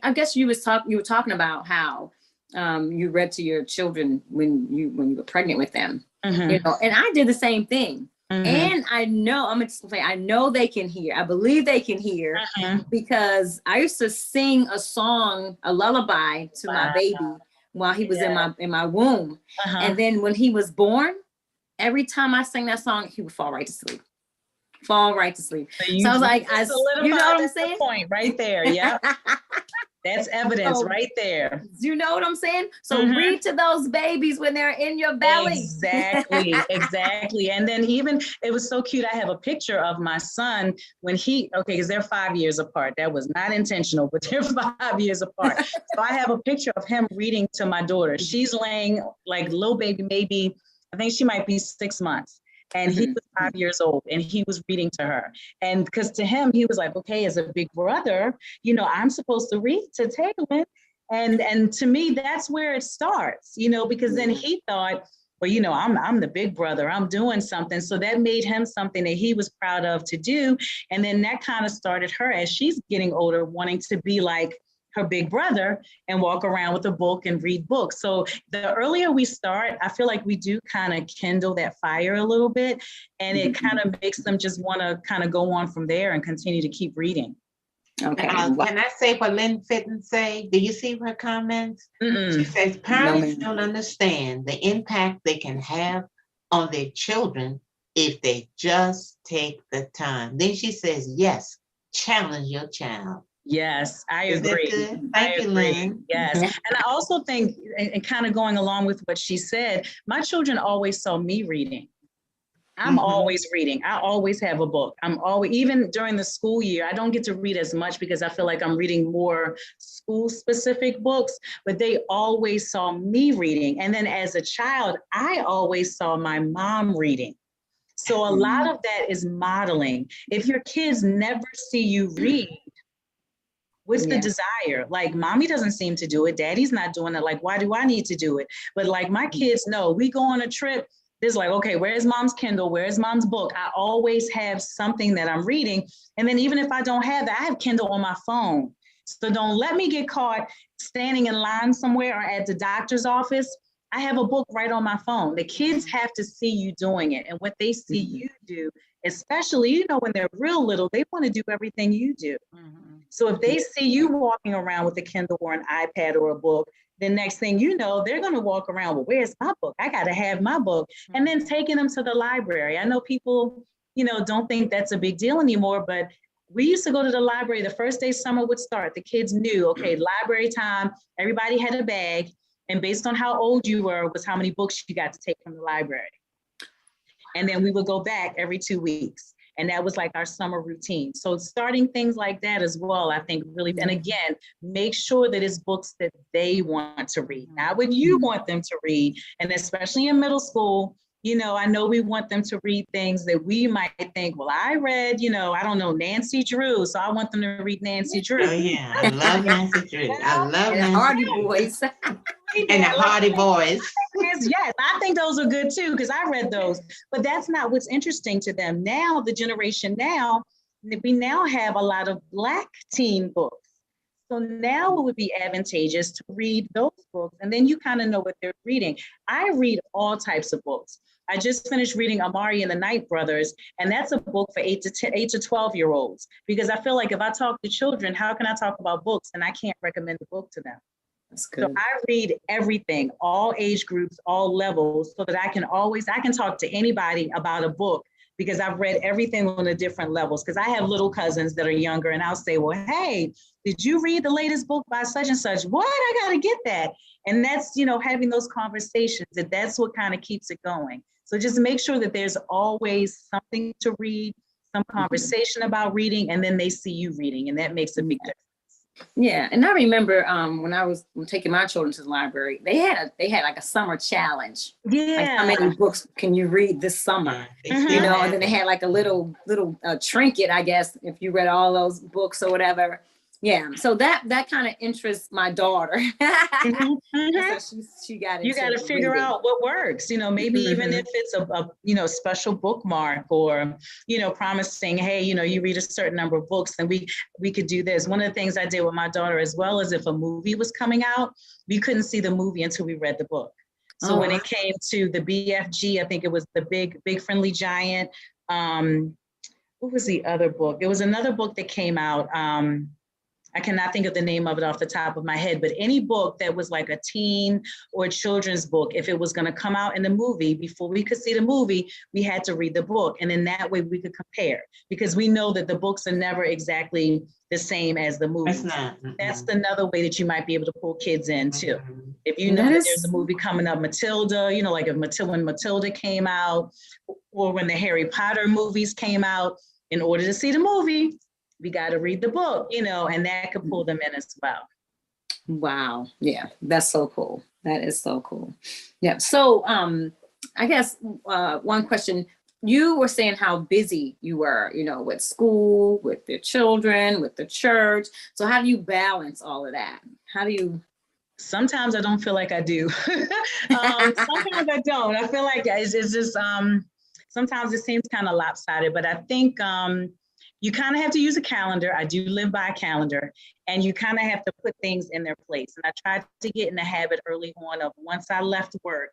I guess you were talking about how, you read to your children when you were pregnant with them, you know, and I did the same thing. And I know, I'm going to say, I know they can hear. I believe they can hear because I used to sing a song, a lullaby to my baby while he was in my womb. And then when he was born, every time I sang that song, he would fall right to sleep. So I was like, you know what I'm saying? Point right there. Yeah. That's evidence right there. You know what I'm saying? So read to those babies when they're in your belly. Exactly. And then even, it was so cute. I have a picture of my son when because they're 5 years apart. That was not intentional, but they're 5 years apart. So I have a picture of him reading to my daughter. She's laying like little baby, maybe, I think she might be 6 months. And he was 5 years old, and he was reading to her. And because to him, he was like, okay, as a big brother, you know, I'm supposed to read to Chillin. And to me, that's where it starts, you know, because then he thought, well, you know, I'm the big brother, I'm doing something. So that made him something that he was proud of to do. And then that kind of started her, as she's getting older, wanting to be like her big brother and walk around with a book and read books. So the earlier we start, I feel like we do kind of kindle that fire a little bit, and it kind of makes them just want to kind of go on from there and continue to keep reading. Okay. Can I say what Lynn Fitton say? Do you see her comments? She says, parents don't understand the impact they can have on their children if they just take the time. Then she says, yes, challenge your child. Yes, I Is that agree. good? Thank you, Lynn. Yes. And I also think, and kind of going along with what she said, my children always saw me reading. I'm always reading. I always have a book. I'm always, even during the school year, I don't get to read as much because I feel like I'm reading more school specific books, but they always saw me reading. And then as a child, I always saw my mom reading. So a lot of that is modeling. If your kids never see you read, what's the desire? Like, mommy doesn't seem to do it. Daddy's not doing it. Like, why do I need to do it? But like my kids know, we go on a trip, there's like, okay, where's mom's Kindle? Where's mom's book? I always have something that I'm reading. And then even if I don't have that, I have Kindle on my phone. So don't let me get caught standing in line somewhere or at the doctor's office. I have a book right on my phone. The kids have to see you doing it. And what they see you do, especially, you know, when they're real little, they want to do everything you do. So if they see you walking around with a Kindle or an iPad or a book, the next thing you know, they're going to walk around, well, where's my book? I got to have my book. And then taking them to the library. I know people, you know, don't think that's a big deal anymore, but we used to go to the library the first day summer would start. The kids knew, okay, library time, everybody had a bag. And based on how old you were was how many books you got to take from the library. And then we would go back every 2 weeks. And that was like our summer routine. So starting things like that as well, I think really, and again, make sure that it's books that they want to read, not what you want them to read. And especially in middle school, you know, I know we want them to read things that we might think, well, I read, you know, I don't know, Nancy Drew. So I want them to read Nancy Drew. Oh yeah, I love Nancy Drew. I love and Nancy Hardy Drew. Boys. And the Hardy Boys. Yes, I think those are good too, because I read those, but that's not what's interesting to them. Now, the generation now, we now have a lot of Black teen books. So now it would be advantageous to read those books, and then you kind of know what they're reading. I read all types of books. I just finished reading Amari and the Night Brothers, and that's a book for 8 to 12-year-olds, because I feel like if I talk to children, how can I talk about books and I can't recommend a book to them? That's good. So I read everything, all age groups, all levels, so that I can talk to anybody about a book, because I've read everything on the different levels. Because I have little cousins that are younger, and I'll say, well, hey, did you read the latest book by such and such? What? I got to get that. And that's, you know, having those conversations, that's what kind of keeps it going. So just make sure that there's always something to read, some conversation about reading, and then they see you reading, and that makes a big difference. Yeah, and I remember when I was taking my children to the library, they had like a summer challenge. Yeah. Like, how many books can you read this summer? You know, and then they had like a little trinket, I guess, if you read all those books or whatever. Yeah, so that kind of interests my daughter. So she got. You got to figure out what works. You know, maybe even if it's a you know, special bookmark, or, you know, promising, hey, you know, you read a certain number of books, then we could do this. One of the things I did with my daughter as well is if a movie was coming out, we couldn't see the movie until we read the book. So when it came to the BFG, I think it was the Big Friendly Giant. What was the other book? It was another book that came out. I cannot think of the name of it off the top of my head, but any book that was like a teen or children's book, if it was going to come out in the movie, before we could see the movie, we had to read the book. And in that way we could compare, because we know that the books are never exactly the same as the movie. That's another way that you might be able to pull kids in too. If you know that there's a movie coming up, Matilda, you know, like when Matilda came out, or when the Harry Potter movies came out, in order to see the movie, we got to read the book, you know, and that could pull them in as well. Wow. Yeah, that's so cool. That is so cool. Yeah. So I guess one question, you were saying how busy you were, you know, with school, with your children, with the church. So how do you balance all of that? How do you? Sometimes I don't feel like I do. Sometimes I don't. I feel like it's just, sometimes it seems kind of lopsided, but I think, you kind of have to use a calendar. I do live by a calendar, and you kind of have to put things in their place. And I tried to get in the habit early on of, once I left work,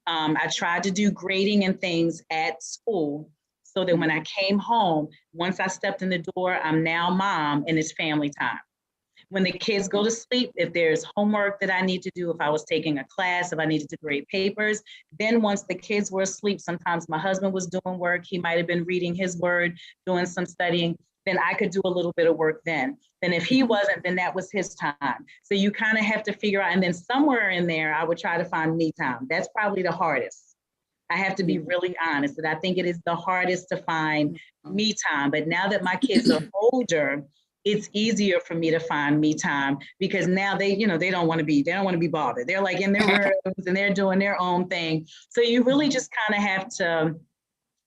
I tried to do grading and things at school, so that when I came home, once I stepped in the door, I'm now mom and it's family time. When the kids go to sleep, if there's homework that I need to do, if I was taking a class, if I needed to grade papers, then once the kids were asleep, sometimes my husband was doing work, he might have been reading his word, doing some studying. then I could do a little bit of work then. Then if he wasn't, then that was his time. So you kind of have to figure out, and then somewhere in there, I would try to find me time. That's probably the hardest. I have to be really honest that I think it is the hardest to find me time. But now that my kids are older, it's easier for me to find me time because now they don't want to be bothered. They're like in their rooms and they're doing their own thing. So you really just kind of have to,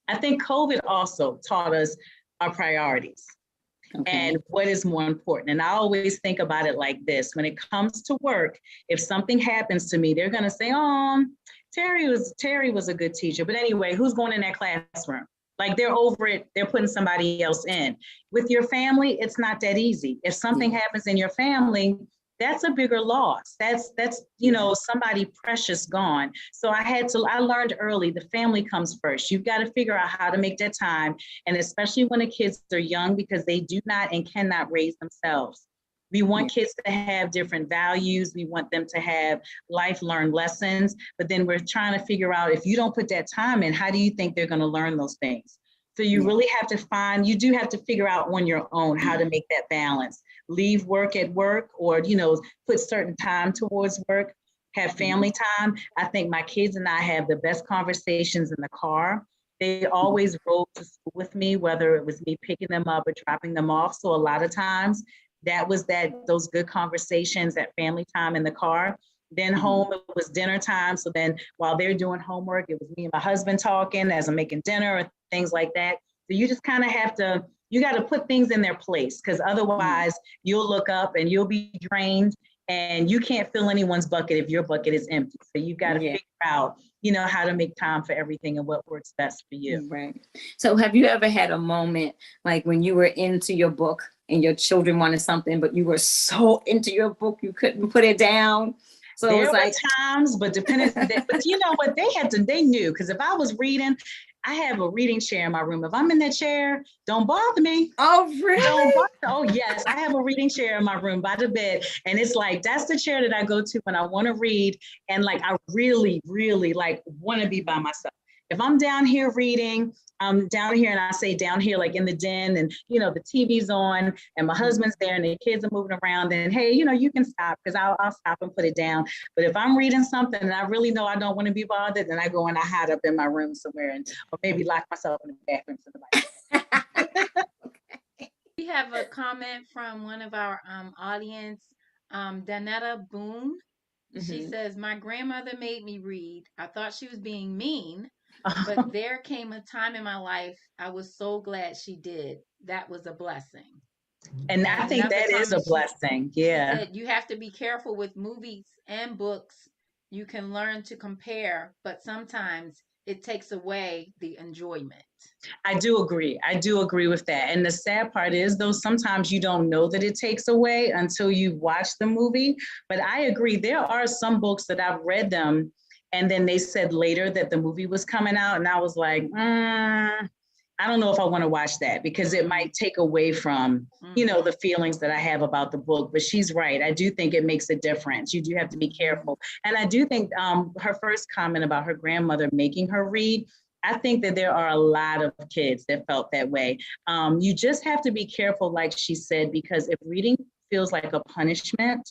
I think COVID also taught us our priorities. Okay. And what is more important. And I always think about it like this. When it comes to work, if something happens to me, they're going to say, oh, Teri was a good teacher. But anyway, who's going in that classroom? Like they're over it. They're putting somebody else in. With your family, it's not that easy. If something happens in your family, that's a bigger loss. That's somebody precious gone. So I learned early, the family comes first. You've got to figure out how to make that time. And especially when the kids are young, because they do not and cannot raise themselves. We want kids to have different values. We want them to have learned lessons, but then we're trying to figure out if you don't put that time in, how do you think they're going to learn those things? So you really have to you do have to figure out on your own how to make that balance. Leave work at work or, put certain time towards work, have family time. I think my kids and I have the best conversations in the car. They always rode to school with me, whether it was me picking them up or dropping them off. So a lot of times those good conversations at family time in the car. Then home, it was dinner time. So then while they're doing homework, it was me and my husband talking as I'm making dinner and things like that. So you just kind of you got to put things in their place because otherwise you'll look up and you'll be drained and you can't fill anyone's bucket if your bucket is empty. So you've got to figure out, how to make time for everything and what works best for you. Right. So have you ever had a moment like when you were into your book and your children wanted something, but you were so into your book, you couldn't put it down? So there it was were times, but but you know what, they knew, because if I was reading, I have a reading chair in my room. If I'm in that chair, don't bother me. Oh, really? Oh, yes. I have a reading chair in my room by the bed. And it's like, that's the chair that I go to when I want to read. And like, I really, really want to be by myself. If I'm down here reading, I'm down here and I say down here, like in the den and, the TV's on and my husband's there and the kids are moving around and hey, you can stop because I'll stop and put it down. But if I'm reading something and I really know I don't want to be bothered, then I go and I hide up in my room somewhere or maybe lock myself in the bathroom. Okay. We have a comment from one of our audience, Danetta Boone. She says, my grandmother made me read. I thought she was being mean. But there came a time in my life I was so glad she did. That was a blessing. And I think that is a blessing. Yeah. She said, you have to be careful with movies and books. You can learn to compare, but sometimes it takes away the enjoyment. I do agree with that. And the sad part is, though, sometimes you don't know that it takes away until you watch the movie. But I agree. There are some books that I've read them and then they said later that the movie was coming out. And I was like, I don't know if I want to watch that because it might take away from, the feelings that I have about the book. But she's right. I do think it makes a difference. You do have to be careful. And I do think her first comment about her grandmother making her read, I think that there are a lot of kids that felt that way. You just have to be careful, like she said, because if reading feels like a punishment,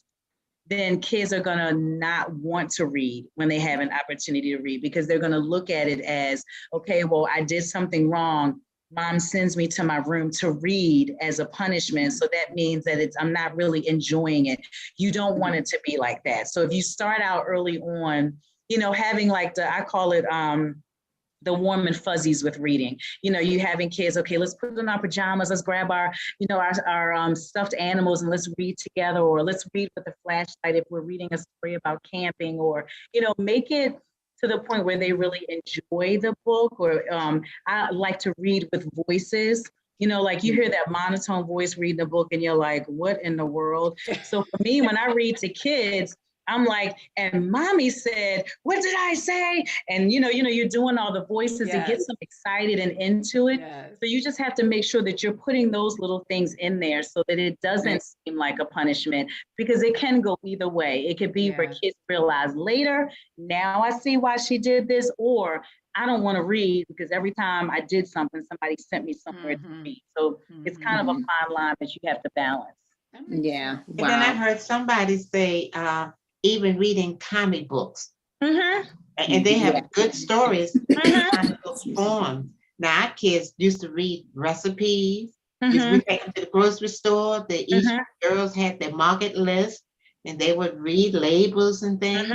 then kids are going to not want to read when they have an opportunity to read because they're going to look at it as, okay, well, I did something wrong. Mom sends me to my room to read as a punishment. So that means that I'm not really enjoying it. You don't want it to be like that. So if you start out early on, having I call it, the warm and fuzzies with reading. You having kids, okay, let's put on our pajamas, let's grab our stuffed animals and let's read together, or let's read with a flashlight if we're reading a story about camping, or, make it to the point where they really enjoy the book. Or I like to read with voices. You hear that monotone voice reading the book and you're like, what in the world? So for me, when I read to kids, I'm like, and mommy said, what did I say? And, you're doing all the voices. It gets them excited and into it. Yes. So you just have to make sure that you're putting those little things in there so that it doesn't seem like a punishment, because it can go either way. It could be where kids realize later, now I see why she did this, or I don't want to read because every time I did something, somebody sent me somewhere to read. So it's kind of a fine line that you have to balance. Yeah. And then I heard somebody say, even reading comic books. And they have good stories in comic book form. Now, our kids used to read recipes. We take them to the grocery store. Each girls had their market list, and they would read labels and things.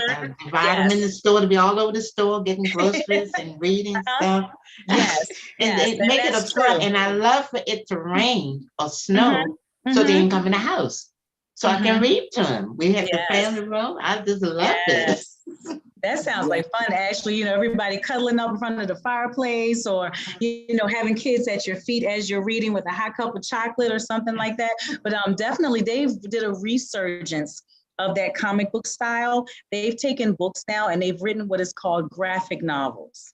Divide them in the store to be all over the store, getting groceries and reading stuff. And they make it a fun. And I love for it to rain or snow so they can come in the house. So I can read to them. We had the family room. I just love this. That sounds like fun, actually. Everybody cuddling up in front of the fireplace, or, having kids at your feet as you're reading with a hot cup of chocolate or something like that. But definitely, they did a resurgence of that comic book style. They've taken books now and they've written what is called graphic novels.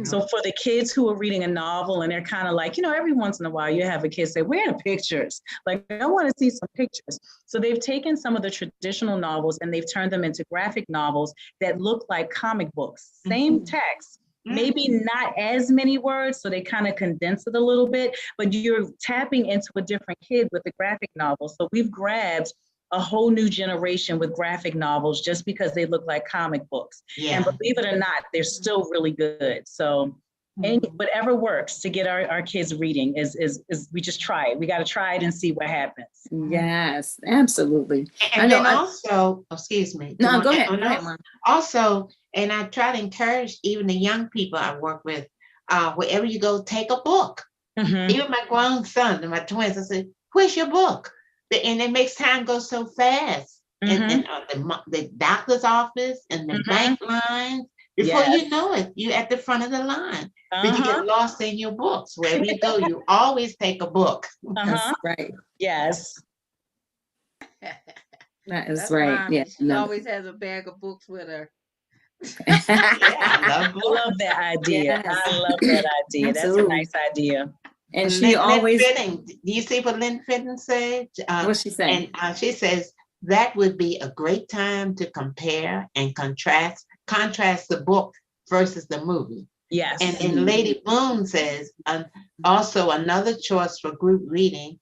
So for the kids who are reading a novel and they're kind of like, every once in a while you have a kid say, where are the pictures? Like, I want to see some pictures. So they've taken some of the traditional novels and they've turned them into graphic novels that look like comic books. Same text, maybe not as many words. So they kind of condense it a little bit, but you're tapping into a different kid with the graphic novel. So we've grabbed a whole new generation with graphic novels just because they look like comic books. And believe it or not, they're still really good. So whatever works to get our kids reading is we just try it. We got to try it and see what happens. Yes, absolutely. And then also, excuse me. No, go ahead. Also, and I try to encourage even the young people I work with, wherever you go, take a book. Even my grown son and my twins, I said, where's your book? And it makes time go so fast. And the doctor's office and the bank lines, before you know it, you're at the front of the line. But you get lost in your books. Wherever you go, you always take a book. That's right. Yes. That's right. Yeah. She always has a bag of books with her. I love that idea. Yes. I love that idea. Absolutely. That's a nice idea. And she always. Fitting. Do you see what Lynn Fitton said? What's she saying? And she says that would be a great time to compare and contrast the book versus the movie. Yes. And Lady Boone says also another choice for group reading,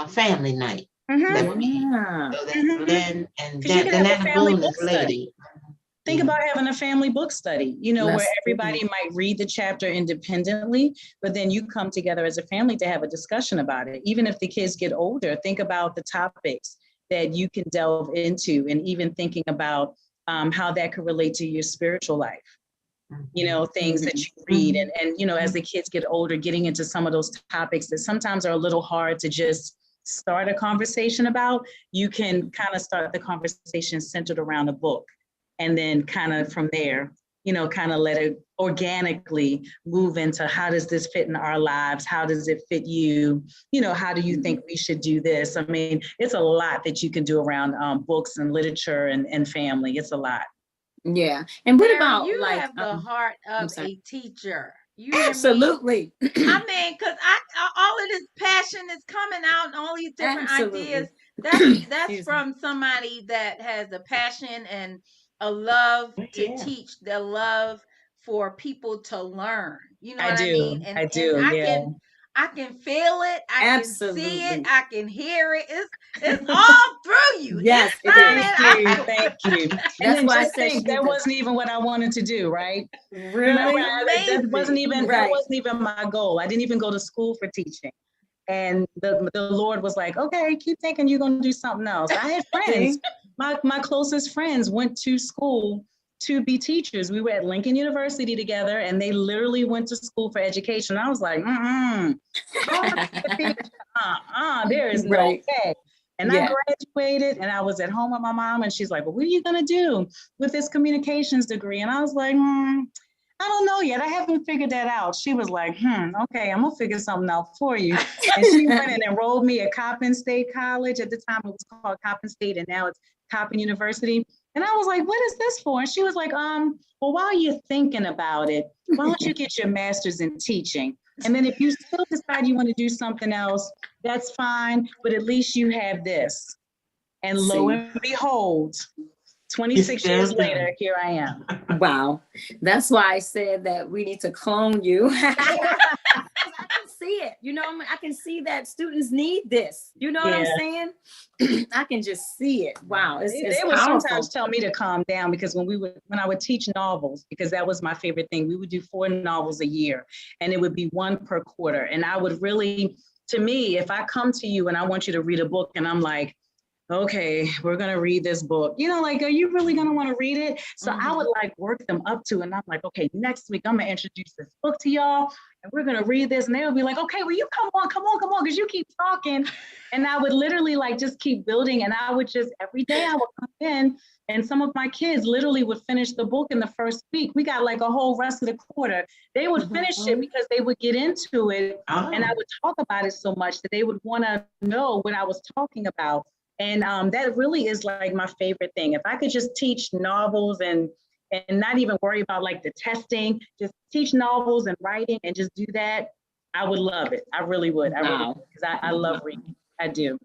family night. That would be, so that's Lynn and then Boone is Lady. Think about having a family book study, where everybody might read the chapter independently, but then you come together as a family to have a discussion about it. Even if the kids get older, think about the topics that you can delve into, and even thinking about how that could relate to your spiritual life. Things that you read and as the kids get older, getting into some of those topics that sometimes are a little hard to just start a conversation about, you can kind of start the conversation centered around a book. And then kind of from there, kind of let it organically move into how does this fit in our lives? How does it fit you? How do you think we should do this? I mean, it's a lot that you can do around books and literature and family. It's a lot. Yeah. And what about you have the heart of a teacher? You absolutely. I mean, because all of this passion is coming out, and all these different ideas. That's from somebody that has a passion and a love to teach, the love for people to learn. You know what I mean? And, I do. I can feel it. I can see it. I can hear it. It's all through you. Yes, thank you. That's why I said that wasn't even what I wanted to do, right? Really? That wasn't even my goal. I didn't even go to school for teaching. And the Lord was like, okay, keep thinking you're going to do something else. I had friends. My closest friends went to school to be teachers. We were at Lincoln University together, and they literally went to school for education. I was like, there is no way. And I graduated, and I was at home with my mom, and she's like, well, what are you going to do with this communications degree? And I was like, I don't know yet. I haven't figured that out. She was like, okay, I'm going to figure something out for you. And she went and enrolled me at Coppin State College. At the time, it was called Coppin State, and now it's Coppin University. And I was like, what is this for? And she was like, well, while you're thinking about it, why don't you get your master's in teaching? And then if you still decide you want to do something else, that's fine. But at least you have this. And lo and behold, 26 years later, here I am. Wow. That's why I said that we need to clone you. I can see it. You know, I can see that students need this. You know what I'm saying? I can just see it. Wow. They would sometimes tell me to calm down because when I would teach novels, because that was my favorite thing, we would do 4 novels a year and it would be 1 per quarter. And I would really, to me, if I come to you and I want you to read a book and I'm like, okay, we're going to read this book. You know, like, are you really going to want to read it? So I would like work them up to, and I'm like, okay, next week, I'm going to introduce this book to y'all and we're going to read this. And they would be like, okay, well, you come on, because you keep talking. And I would literally like just keep building. And I would just, every day I would come in and some of my kids literally would finish the book in the first week. We got like a whole rest of the quarter. They would finish it because they would get into it. And I would talk about it so much that they would want to know what I was talking about. And that really is like my favorite thing. If I could just teach novels and not even worry about like the testing, just teach novels and writing and just do that, I would love it. I really would. Because I love reading. I do.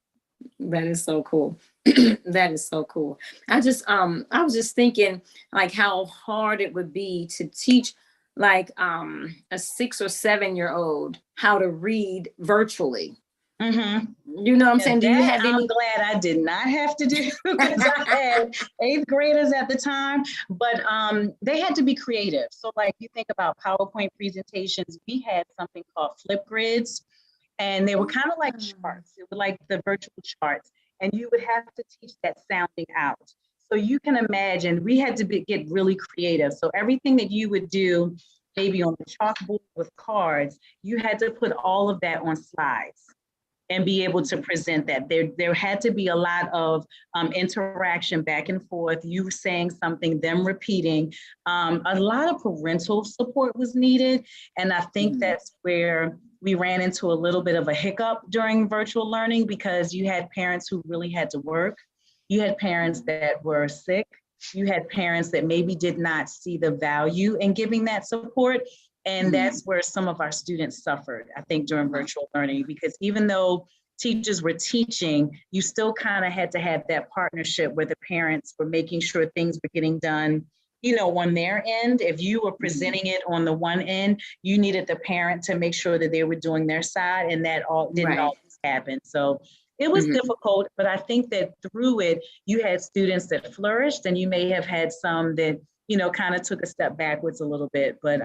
That is so cool. That is so cool. I was just thinking like how hard it would be to teach like a 6 or 7-year-old how to read virtually. You know what I'm saying? Do you have any? I'm glad I did not have to do because I had 8th graders at the time, but they had to be creative. So like you think about PowerPoint presentations, we had something called flip grids, and they were kind of like charts. It was like the virtual charts, and you would have to teach that sounding out. So you can imagine we had to get really creative. So everything that you would do, maybe on the chalkboard with cards, you had to put all of that on slides and be able to present that. There had to be a lot of interaction back and forth, you saying something, them repeating. A lot of parental support was needed. And I think that's where we ran into a little bit of a hiccup during virtual learning because you had parents who really had to work. You had parents that were sick. You had parents that maybe did not see the value in giving that support. And that's where some of our students suffered, I think, during virtual learning, because even though teachers were teaching, you still kind of had to have that partnership where the parents were making sure things were getting done, you know, on their end. If you were presenting it on the one end, you needed the parent to make sure that they were doing their side, and that all didn't always happen. So it was difficult, but I think that through it, you had students that flourished, and you may have had some that, you know, kind of took a step backwards a little bit, but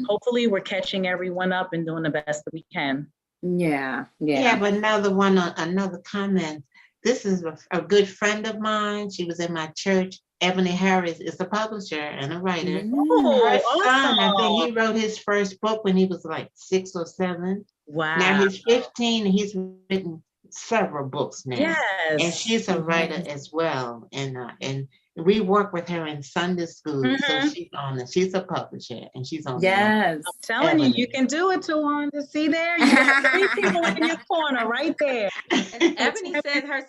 hopefully we're catching everyone up and doing the best that we can. Yeah, but another comment. This is a good friend of mine. She was in my church. Ebony Harris is a publisher and a writer. Her son, I think he wrote his first book when he was like 6 or 7. Wow. Now he's 15 and he's written several books now. Yes. And she's a writer as well. And we work with her in Sunday school. So she's a publisher and she's on. Yes. I'm telling you, you can do it, Tawanda. See there? You have 3 people in your corner right there. And Ebony said her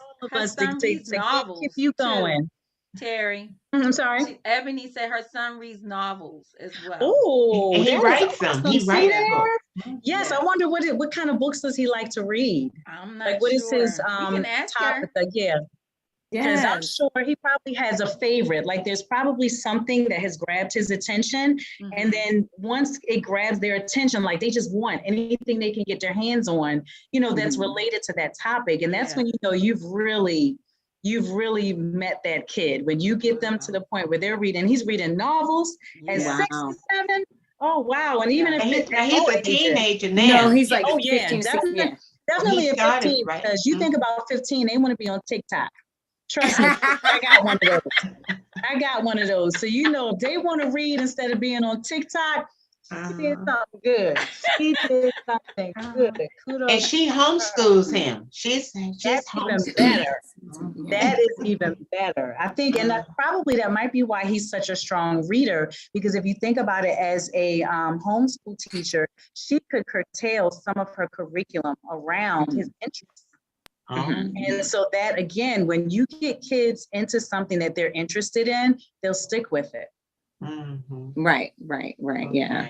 son reads novels. Keep you going. Teri. I'm sorry. Ebony said her son reads novels as well. Oh, he writes them. He writes them. Yes, I wonder what kind of books does he like to read? I'm not like, what sure. is his topic? Because I'm sure he probably has a favorite. Like there's probably something that has grabbed his attention. And then once it grabs their attention, like they just want anything they can get their hands on, you know, that's related to that topic. And that's when you know you've really met that kid. When you get them to the point where he's reading novels at 6 and 7. Oh, wow. And even if he's a teenager now. No, he's like 15, 16. Definitely at 15, because you think about 15, they want to be on TikTok. Trust me, I got one of those. So, you know, if they want to read instead of being on TikTok, she did something good. She did something good. Kudos. And she homeschools him. She's even better. That is even better. I think, and that might be why he's such a strong reader, because if you think about it as a homeschool teacher, she could curtail some of her curriculum around his interests. And so that, again, when you get kids into something that they're interested in, they'll stick with it. Right. Yeah.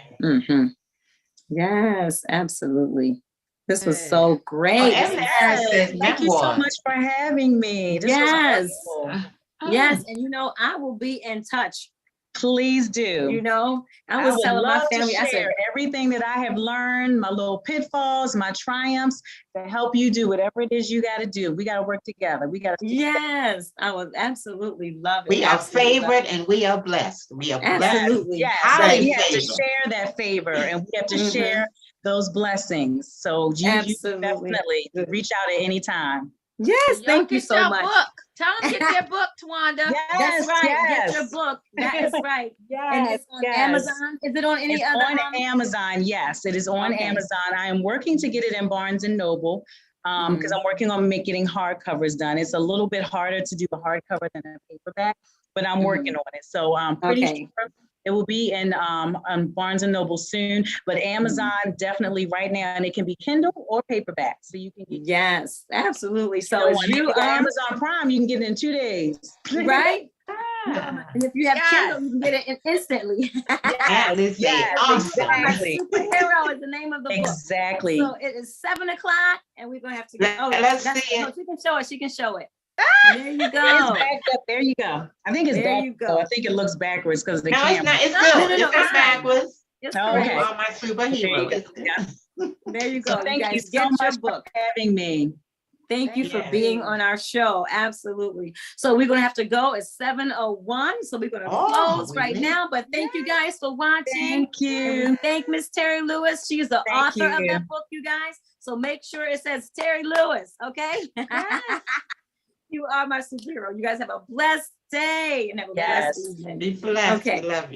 Yes, absolutely. This was so great. Thank you so much for having me. This was wonderful. Yes, and I will be in touch. Please do. I was telling my family, to share everything that I have learned, my little pitfalls, my triumphs, to help you do whatever it is you got to do. We got to work together. We got to. Yes, I would absolutely love it. We are favored and we are blessed. We are blessed. Absolutely. Yes. We have to share that favor and we have to share those blessings. So you definitely reach out at any time. Yes, thank you so much. Book. Tell them to get their book, Tawanda. Yes, that's right. Yes. Get your book. That is right. And it's on Amazon. Is it on any other? On Amazon. Yes, it is on Amazon. I am working to get it in Barnes and Noble because I'm working on getting hardcovers done. It's a little bit harder to do a hardcover than a paperback, but I'm working on it. So I'm pretty sure it will be in Barnes and Noble soon, but Amazon definitely right now, and it can be Kindle or paperback. So you can get yes, absolutely. So if you Amazon Prime, you can get it in 2 days. Right? And if you have Kindle, you can get it instantly. Yes, exactly. Superhero is the name of the book. Exactly. So it is 7:00, and we're gonna have to go. Let's see it. She can show it. She can show it. There you go. It's backed up. There you go. I think it's there back. You go. I think it looks backwards because the camera. It's good. It's not backwards. It's okay. All my superheroes. There you go. So thank you so much for having me. Thank you for being on our show. Absolutely. So we're going to have to go. It's 7:01. So we're going to close right now. But thank you guys for watching. Thank you. And thank Miss Teri Lewis. She's the author of that book, you guys. So make sure it says Teri Lewis. Okay. You are my superhero. You guys have a blessed day and have a blessed evening. Be blessed. Okay. We love you.